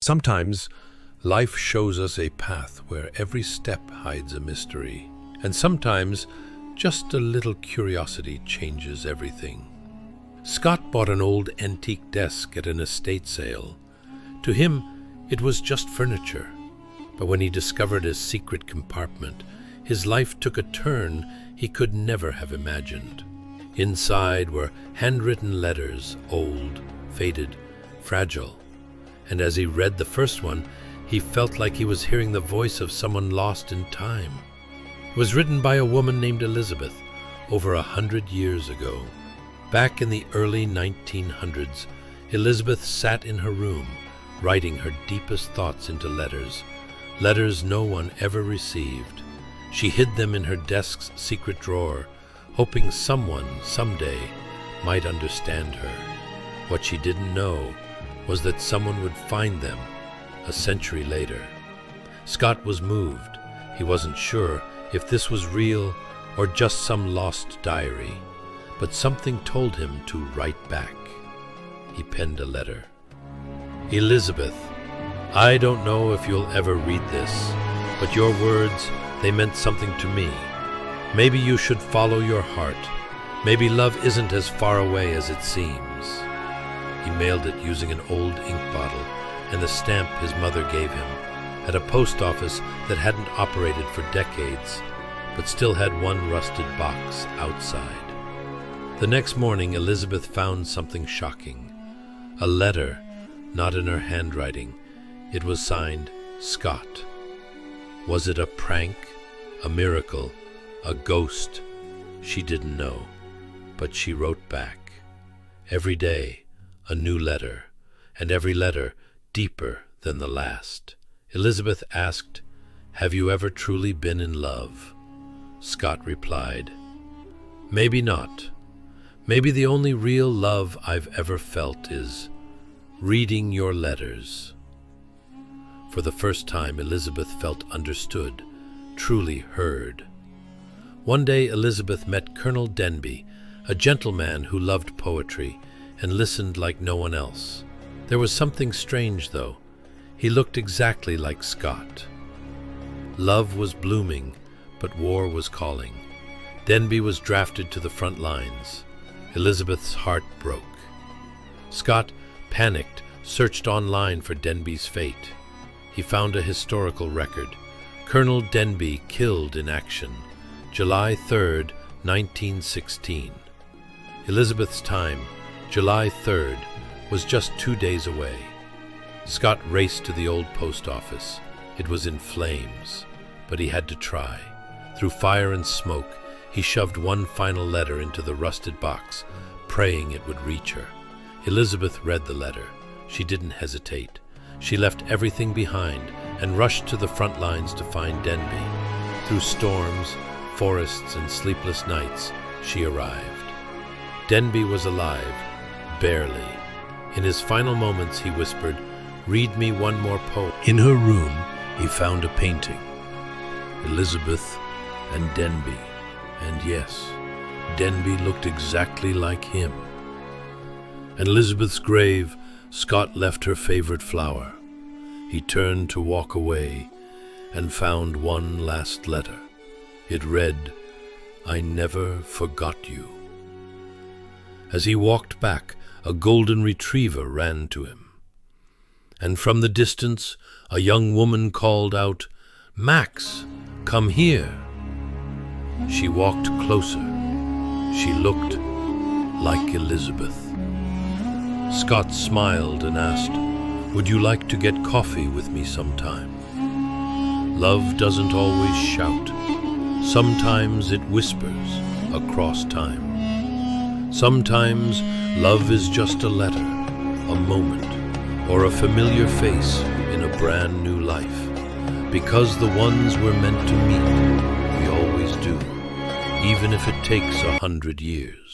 Sometimes life shows us a path where every step hides a mystery, and sometimes just a little curiosity changes everything. Scott bought an old antique desk at an estate sale. To him, it was just furniture, but when he discovered a secret compartment, his life took a turn he could never have imagined. Inside were handwritten letters, old, faded, fragile. And as he read the first one, he felt like he was hearing the voice of someone lost in time. It was written by a woman named Elizabeth over 100 years ago. Back in the early 1900s, Elizabeth sat in her room, writing her deepest thoughts into letters no one ever received. She hid them in her desk's secret drawer, hoping someone, someday, might understand her. What she didn't know was that someone would find them a century later. Scott was moved. He wasn't sure if this was real or just some lost diary, but something told him to write back. He penned a letter. Elizabeth, I don't know if you'll ever read this, but your words, they meant something to me. Maybe you should follow your heart. Maybe love isn't as far away as it seems. He mailed it using an old ink bottle and the stamp his mother gave him at a post office that hadn't operated for decades, but still had one rusted box outside. The next morning, Elizabeth found something shocking. A letter, not in her handwriting. It was signed Scott. Was it a prank, a miracle, a ghost? She didn't know, but she wrote back. Every day, a new letter, and every letter deeper than the last. Elizabeth asked, "Have you ever truly been in love?" Scott replied, "Maybe not. Maybe the only real love I've ever felt is reading your letters." For the first time, Elizabeth felt understood, truly heard. One day, Elizabeth met Colonel Denby, a gentleman who loved poetry and listened like no one else. There was something strange, though. He looked exactly like Scott. Love was blooming, but war was calling. Denby was drafted to the front lines. Elizabeth's heart broke. Scott, panicked, searched online for Denby's fate. He found a historical record. Colonel Denby killed in action, July 3rd, 1916. Elizabeth's time, July 3rd, was just 2 days away. Scott raced to the old post office. It was in flames, but he had to try. Through fire and smoke, he shoved one final letter into the rusted box, praying it would reach her. Elizabeth read the letter. She didn't hesitate. She left everything behind and rushed to the front lines to find Denby. Through storms, forests, and sleepless nights, she arrived. Denby was alive, barely. In his final moments, he whispered, "Read me one more poem." In her room, he found a painting. Elizabeth and Denby. And yes, Denby looked exactly like him. At Elizabeth's grave, Scott left her favorite flower. He turned to walk away and found one last letter. It read, "I never forgot you." As he walked back, a golden retriever ran to him. And from the distance, a young woman called out, "Max, come here." She walked closer. She looked like Elizabeth. Scott smiled and asked, "Would you like to get coffee with me sometime?" Love doesn't always shout. Sometimes it whispers across time. Sometimes love is just a letter, a moment, or a familiar face in a brand new life. Because the ones we're meant to meet, we always do, even if it takes 100 years.